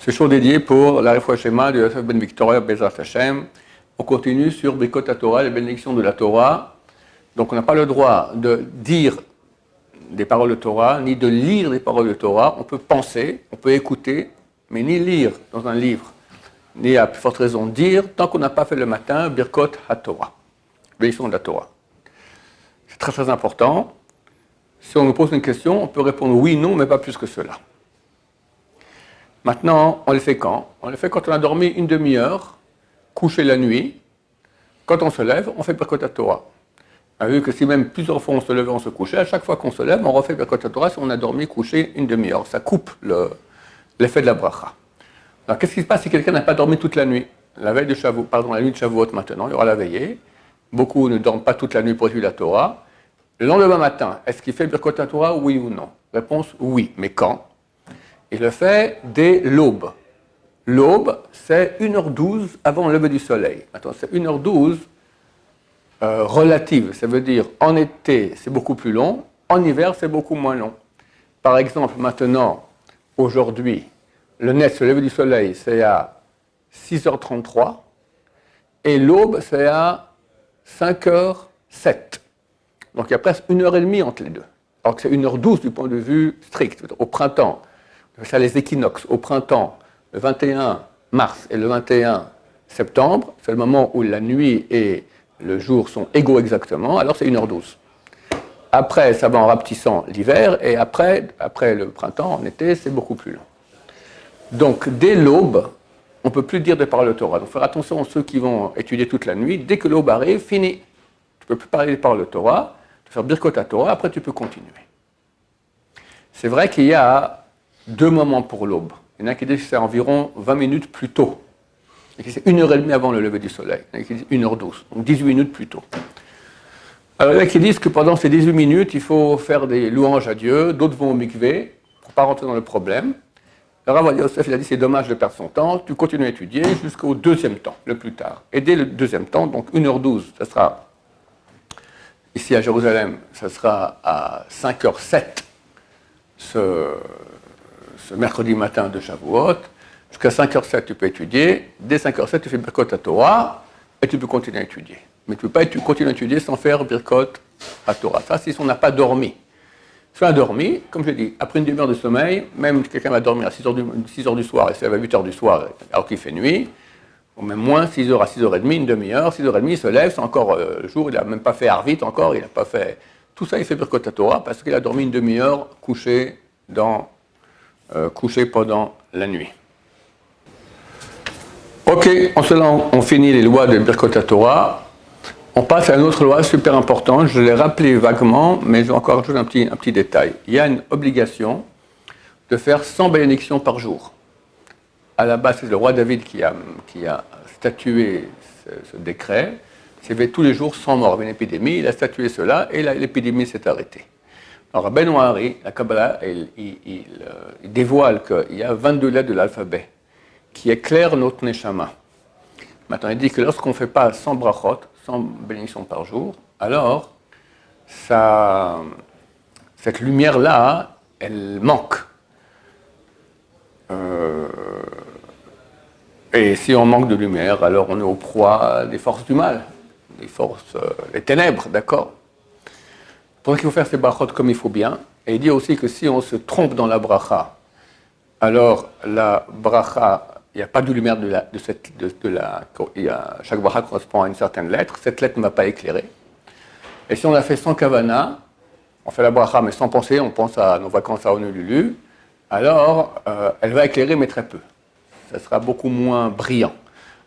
Ce show dédié pour la Refoua Shema de Yosef Ben Victoria Bezrat Hashem. On continue sur Birkot Torah, les bénédictions de la Torah. Donc on n'a pas le droit de dire des paroles de Torah, ni de lire des paroles de Torah. On peut penser, on peut écouter, mais ni lire dans un livre, ni à plus forte raison dire, tant qu'on n'a pas fait le matin, Birkot HaTorah, bénédiction de la Torah. C'est très très important. Si on nous pose une question, on peut répondre oui, non, mais pas plus que cela. Maintenant, on le fait quand? On le fait quand on a dormi une demi-heure, couché la nuit. Quand on se lève, on fait Birkot Torah. On a vu que si même plusieurs fois on se levait, on se couchait, à chaque fois qu'on se lève, on refait Birkot Torah si on a dormi couché une demi-heure. Ça coupe l'effet de la bracha. Alors qu'est-ce qui se passe si quelqu'un n'a pas dormi toute la nuit? La veille de Shavuot, la nuit de Shavuot maintenant, il y aura la veillée. Beaucoup ne dorment pas toute la nuit pour étudier la Torah. Le lendemain matin, est-ce qu'il fait Birkot Torah, oui ou non? Réponse oui, mais quand? Il le fait dès l'aube. L'aube, c'est 1h12 avant le lever du soleil. Attends, c'est 1h12 relative. Ça veut dire en été, c'est beaucoup plus long. En hiver, c'est beaucoup moins long. Par exemple, maintenant, aujourd'hui, le lever du soleil, c'est à 6h33. Et l'aube, c'est à 5h07. Donc il y a presque 1h30 entre les deux. Alors que c'est 1h12 du point de vue strict. Au printemps, ça les équinoxes, au printemps, le 21 mars et le 21 septembre, c'est le moment où la nuit et le jour sont égaux exactement, alors c'est 1h12. Après, ça va en rapetissant l'hiver, et après le printemps, en été, c'est beaucoup plus long. Donc, dès l'aube, on ne peut plus dire des paroles de Torah. Donc, faire attention à ceux qui vont étudier toute la nuit. Dès que l'aube arrive, fini. Tu ne peux plus parler des paroles de Torah, tu peux faire Birkot Torah, après tu peux continuer. C'est vrai qu'il y a 2 moments pour l'aube. Il y en a qui disent que c'est environ 20 minutes plus tôt. Et c'est 1h30 avant le lever du soleil. Il y en a qui disent 1h12, donc 18 minutes plus tôt. Alors il y en a qui disent que pendant ces 18 minutes, il faut faire des louanges à Dieu, d'autres vont au mikvé, pour ne pas rentrer dans le problème. Alors Rav Yosef, il a dit c'est dommage de perdre son temps, tu continues à étudier jusqu'au 2e temps, le plus tard. Et dès le 2e temps, donc 1h12, ça sera, ici à Jérusalem, ça sera à 5h07, ce mercredi matin de Shavuot. Jusqu'à 5h07, tu peux étudier. Dès 5h07, tu fais Birkot Torah et tu peux continuer à étudier. Mais tu ne peux pas continuer à étudier sans faire Birkot Torah. Ça, c'est si on n'a pas dormi. Si on a dormi, comme je l'ai dit, après une demi-heure de sommeil, même si quelqu'un va dormir à 6h du soir et se lève à 8h du soir alors qu'il fait nuit, ou même moins, 6h à 6h30, une demi-heure, 6h30, il se lève, c'est encore le jour, il n'a même pas fait Arvit encore, il n'a pas fait... Tout ça, il fait Birkot Torah parce qu'il a dormi une demi-heure couché pendant la nuit. Ok, on finit les lois de Birkot Torah. On passe à une autre loi super importante. Je l'ai rappelé vaguement, mais je vais encore ajouter un petit détail. Il y a une obligation de faire 100 bénédictions par jour. À la base, c'est le roi David qui a statué ce décret. C'est tous les jours 100 morts. Il y avait une épidémie, il a statué cela et l'épidémie s'est arrêtée. Alors, Ben Ouahari, la Kabbalah, il dévoile qu'il y a 22 lettres de l'alphabet qui éclairent notre Neshama. Maintenant, il dit que lorsqu'on ne fait pas 100 brachot, 100 bénédictions par jour, alors cette lumière-là, elle manque. Et si on manque de lumière, alors on est aux proies des forces du mal, les ténèbres, d'accord? Pour ça qu'il faut faire ces brachot comme il faut bien. Et il dit aussi que si on se trompe dans la bracha, alors la bracha, il n'y a pas de lumière chaque bracha correspond à une certaine lettre, cette lettre ne va pas éclairer. Et si on a fait sans kavana, on fait la bracha mais sans penser, on pense à nos vacances à Honolulu, alors elle va éclairer mais très peu. Ça sera beaucoup moins brillant.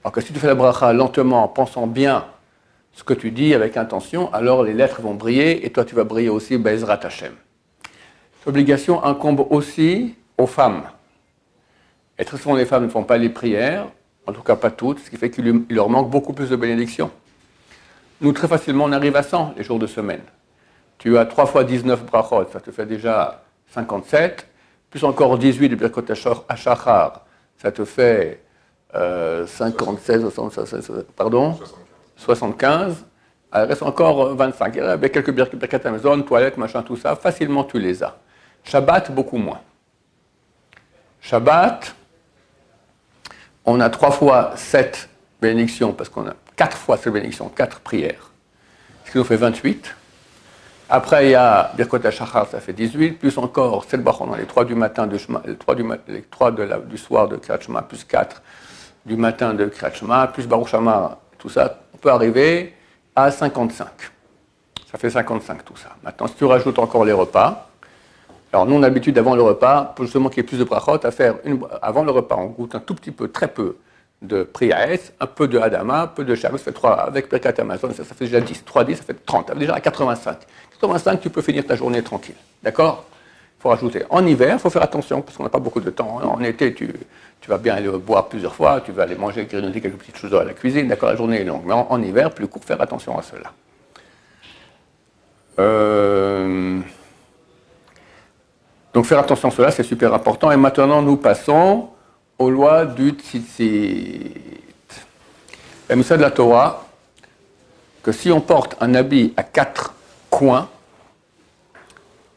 Alors que si tu fais la bracha lentement, en pensant bien ce que tu dis avec intention, alors les lettres vont briller et toi tu vas briller aussi, Be'ezrat Hashem. Cette obligation incombe aussi aux femmes. Et très souvent les femmes ne font pas les prières, en tout cas pas toutes, ce qui fait qu'il leur manque beaucoup plus de bénédictions. Nous, très facilement, on arrive à 100 les jours de semaine. Tu as 3 fois 19 brachot, ça te fait déjà 57, plus encore 18 de Birkot Hashachar, ça te fait 75. Il reste encore 25. Il y a quelques Birkat Hamazon, toilettes, machin, tout ça. Facilement, tu les as. Shabbat, beaucoup moins. Shabbat, on a 3 fois 7 bénédictions, parce qu'on a 4 fois cette bénédiction, 4 prières, ce qui nous fait 28. Après, il y a Birkot HaShachar, ça fait 18, plus encore 7 brachot dans les 3 du matin, les 3 du soir de Kriyat Shema, plus 4 du matin de Kriyat Shema, plus Baruch Shama, tout ça, on peut arriver à 55. Ça fait 55 tout ça. Maintenant, si tu rajoutes encore les repas, alors nous on a l'habitude avant le repas, pour justement qu'il y ait plus de brachot, à faire avant le repas, on goûte un tout petit peu, très peu de priaès, un peu de hadama, un peu de shabbos, ça fait 3, avec Birkat Hamazon, ça fait déjà 10, 3, 10, ça fait 30, ça fait déjà à 85. 85, tu peux finir ta journée tranquille, d'accord? Il faut rajouter. En hiver, il faut faire attention, parce qu'on n'a pas beaucoup de temps. En été, tu vas bien aller boire plusieurs fois, tu vas aller manger, grignoter quelques petites choses à la cuisine, d'accord? La journée est longue, mais en hiver, plus court, faire attention à cela. Donc faire attention à cela, c'est super important. Et maintenant, nous passons aux lois du tzitzit. La mitzvah de la Torah, que si on porte un habit à 4 coins,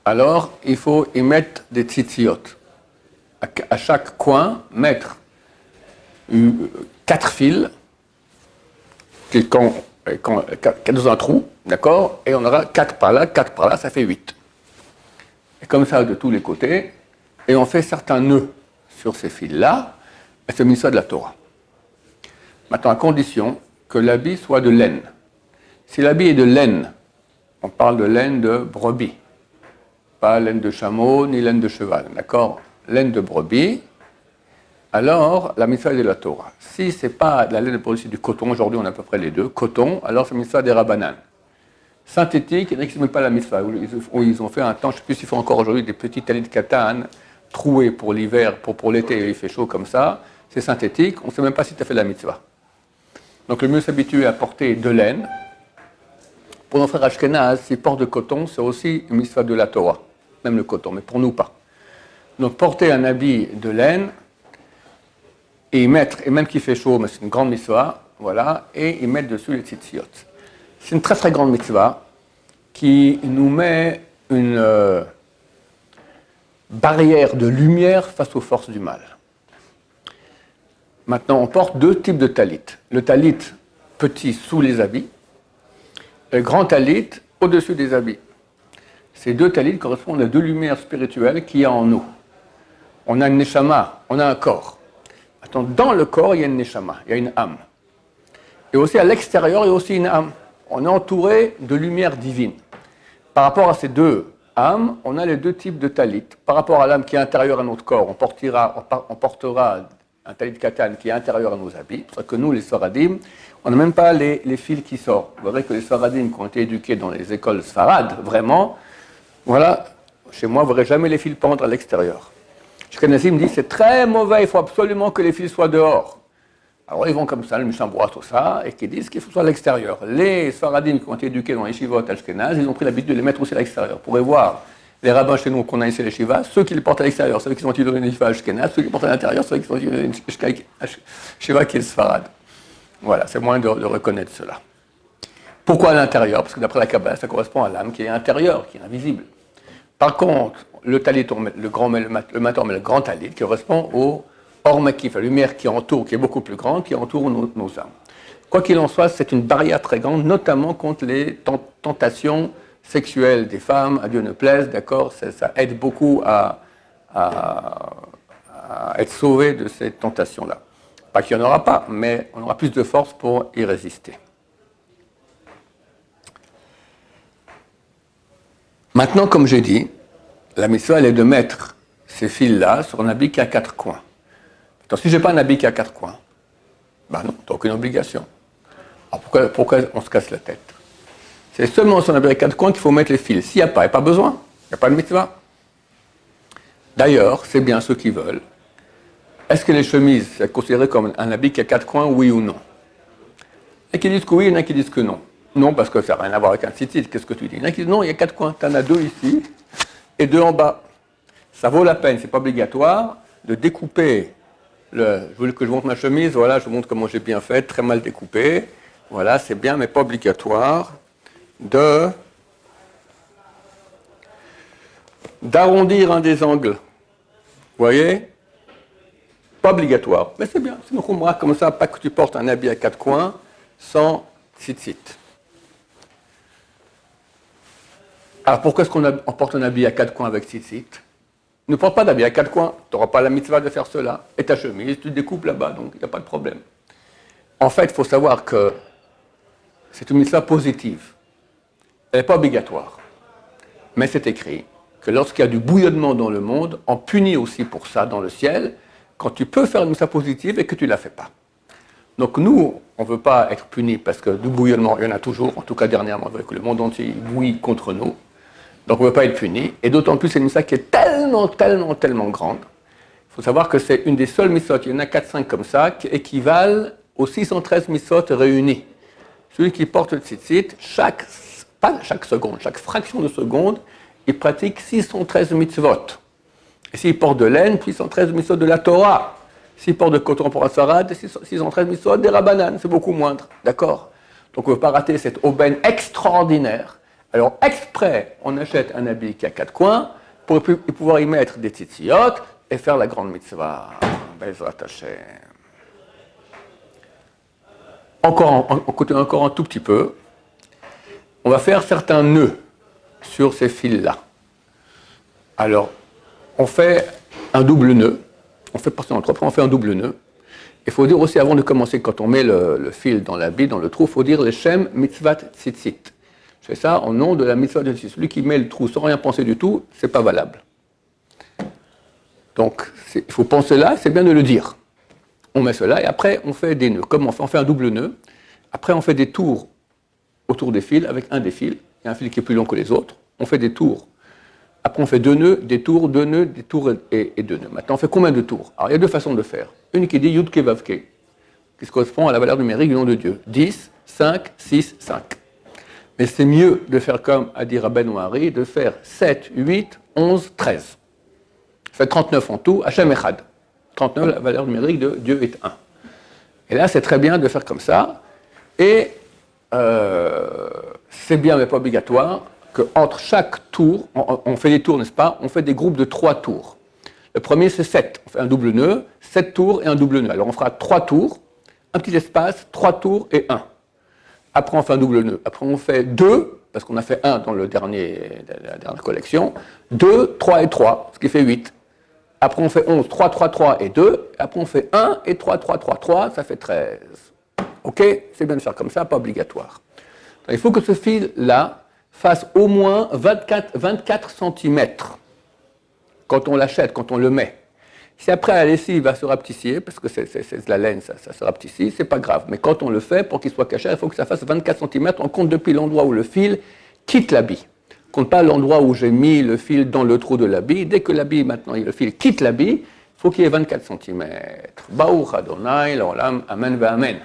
alors il faut y mettre des tzitziot. À chaque coin, mettre 4 fils qui dans un trou, d'accord? Et on aura 4 par là, ça fait 8. Et comme ça de tous les côtés, et on fait certains nœuds sur ces fils-là, et c'est mitzvah de la Torah. Maintenant, à condition que l'habit soit de laine. Si l'habit est de laine, on parle de laine de brebis, pas laine de chameau ni laine de cheval, d'accord? Laine de brebis, alors la mitzvah est de la Torah. Si ce n'est pas de la laine de brebis, c'est du coton, aujourd'hui on a à peu près les deux, coton, alors c'est mitzvah des Rabbanan. Synthétique, il y en a qui ne mettent pas la mitzvah, où ils ont fait un temps, je ne sais plus s'ils font encore aujourd'hui, des petits talis de katane troués pour l'hiver, pour l'été, il fait chaud comme ça, c'est synthétique, on ne sait même pas si tu as fait la mitzvah. Donc le mieux s'habituer à porter de laine. Pour nos frères Ashkenaz, s'ils portent de coton, c'est aussi une mitzvah de la Torah, même le coton, mais pour nous pas. Donc porter un habit de laine, et même qu'il fait chaud, mais c'est une grande mitzvah, voilà, et y mettre dessus les tzitziot. C'est une très très grande mitzvah qui nous met une barrière de lumière face aux forces du mal. Maintenant, on porte 2 types de talit. Le talit petit sous les habits, et le grand talit au-dessus des habits. Ces 2 talits correspondent à 2 lumières spirituelles qu'il y a en nous. On a une neshama, on a un corps. Maintenant, dans le corps, il y a une neshama, il y a une âme. Et aussi à l'extérieur, il y a aussi une âme. On est entouré de lumière divine. Par rapport à ces 2 âmes, on a les 2 types de talit. Par rapport à l'âme qui est intérieure à notre corps, on portera un talit katan qui est intérieur à nos habits. C'est pour ça que nous, les Sfaradim, on n'a même pas les fils qui sortent. Vous verrez que les Sfaradim qui ont été éduqués dans les écoles Sfarad, vraiment, voilà, chez moi, vous ne verrez jamais les fils pendre à l'extérieur. Ashkenazim dit c'est très mauvais, il faut absolument que les fils soient dehors. Alors ils vont comme ça, le Mishnah tout ça, et qui disent qu'il faut soit à l'extérieur. Les Sfaradim qui ont été éduqués dans les shivot Ashkenaz, ils ont pris l'habitude de les mettre aussi à l'extérieur. Vous pourrez voir les rabbins chez nous qu'on a ici les shivas, ceux qui les portent à l'extérieur, ceux qui sont étudiés dans les shivas Ashkenaz, ceux qui les portent à l'intérieur, ceux qui sont étudiés dans les shiva qui est Sfarad. Voilà, c'est moyen de reconnaître cela. Pourquoi à l'intérieur? Parce que d'après la Kabbalah, ça correspond à l'âme qui est intérieure, qui est invisible. Par contre, le talit, le matin, mais le grand talit, qui correspond au Or Makif, la lumière qui entoure, qui est beaucoup plus grande, qui entoure nos âmes. Quoi qu'il en soit, c'est une barrière très grande, notamment contre les tentations sexuelles des femmes, à Dieu ne plaise, d'accord, ça aide beaucoup à être sauvé de ces tentations-là. Pas qu'il n'y en aura pas, mais on aura plus de force pour y résister. Maintenant, comme j'ai dit, la mitzvah, elle est de mettre ces fils-là sur un habit qui a 4 coins. Donc, si je n'ai pas un habit qui a 4 coins, ben non, tu n'as aucune obligation. Alors pourquoi on se casse la tête? C'est seulement sur un habit à 4 coins qu'il faut mettre les fils. S'il n'y a pas, il n'y a pas besoin. Il n'y a pas de mitzvah. D'ailleurs, c'est bien ceux qui veulent. Est-ce que les chemises sont considérées comme un habit qui a 4 coins, oui ou non? Il y en a qui disent que oui, il y en a qui disent que non. Non, parce que ça n'a rien à voir avec un tzitzit. Qu'est-ce que tu dis? Il y en a qui disent non, il y a 4 coins. Tu en as 2 ici et 2 en bas. Ça vaut la peine, c'est pas obligatoire, de découper. Vous voulez que je montre ma chemise? Voilà, je vous montre comment j'ai bien fait, très mal découpé. Voilà, c'est bien, mais pas obligatoire d'arrondir un des angles. Vous voyez? Pas obligatoire, mais c'est bien. C'est une khumra comme ça, pas que tu portes un habit à 4 coins sans tzitzit. Alors pourquoi est-ce qu'on porte un habit à 4 coins avec tzitzit? Ne porte pas d'habit à 4 coins, tu n'auras pas la mitzvah de faire cela. Et ta chemise, tu te découpes là-bas, donc il n'y a pas de problème. En fait, il faut savoir que c'est une mitzvah positive. Elle n'est pas obligatoire. Mais c'est écrit que lorsqu'il y a du bouillonnement dans le monde, on punit aussi pour ça dans le ciel, quand tu peux faire une mitzvah positive et que tu ne la fais pas. Donc nous, on ne veut pas être punis parce que du bouillonnement, il y en a toujours, en tout cas dernièrement, avec le monde entier bouillit contre nous. Donc on ne veut pas être puni. Et d'autant plus, c'est une mitzvah qui est tellement grande. Il faut savoir que c'est une des seules mitzvot, il y en a 4-5 comme ça, qui équivalent aux 613 mitzvot réunis. Celui qui porte le tzitzit, pas chaque seconde, chaque fraction de seconde, il pratique 613 mitzvot. Et s'il porte de laine, 613 mitzvot de la Torah. S'il porte de coton pour un sarad, 613 mitzvot des Rabbanan, c'est beaucoup moindre. D'accord? Donc on ne veut pas rater cette aubaine extraordinaire. Alors exprès, on achète un habit qui a 4 coins pour pouvoir y mettre des tzitzit et faire la grande mitzvah. Bezrat Hashem. On continue encore un tout petit peu. On va faire certains nœuds sur ces fils-là. Alors, on fait un double nœud. On fait passer en trois, après on fait un double nœud. Il faut dire aussi, avant de commencer, quand on met le fil dans l'habit, dans le trou, il faut dire le Shem Mitzvat Tzitzit. Je fais ça en nom de la Mitzvah Tzitzit. Celui qui met le trou sans rien penser du tout, c'est pas valable. Donc, il faut penser là, c'est bien de le dire. On met cela et après, on fait des nœuds. Comme on fait un double nœud. Après, on fait des tours autour des fils avec un des fils. Il y a un fil qui est plus long que les autres. On fait des tours. Après, on fait deux nœuds, des tours, deux nœuds, des tours et deux nœuds. Maintenant, on fait combien de tours? Alors, il y a deux façons de faire. Une qui dit Yud-Ke Vav-Ke, qui se correspond à la valeur numérique du nom de Dieu. 10, 5, 6, 5. Mais c'est mieux de faire comme a dit Rabbeinu Hari, de faire 7, 8, 11, 13. Ça fait 39 en tout, Hashem Echad. 39, la valeur numérique de Dieu est 1. Et là, c'est très bien de faire comme ça. Et c'est bien, mais pas obligatoire, qu'entre chaque tour, on fait des tours, n'est-ce pas? On fait des groupes de 3 tours. Le premier, c'est 7. On fait un double nœud, 7 tours et un double nœud. Alors, on fera 3 tours, un petit espace, 3 tours et 1. Après, on fait un double nœud. Après, on fait 2, parce qu'on a fait 1 dans la dernière collection. 2, 3 et 3, ce qui fait 8. Après, on fait 11, 3, 3, 3 et 2. Après, on fait 1 et 3, 3, 3, 3, ça fait 13. OK? C'est bien de faire comme ça, pas obligatoire. Donc, il faut que ce fil-là fasse au moins 24 cm quand on l'achète, quand on le met. Si après, la lessive va se rapetisser, parce que c'est de la laine, ça se rapetissit, c'est pas grave. Mais quand on le fait, pour qu'il soit caché, il faut que ça fasse 24 cm. On compte depuis l'endroit où le fil quitte l'habit. Compte pas l'endroit où j'ai mis le fil dans le trou de l'habit. Dès que l'habit, maintenant, le fil quitte l'habit, il faut qu'il y ait 24 cm. Baruch Adonai, l'olam, amen, va amen.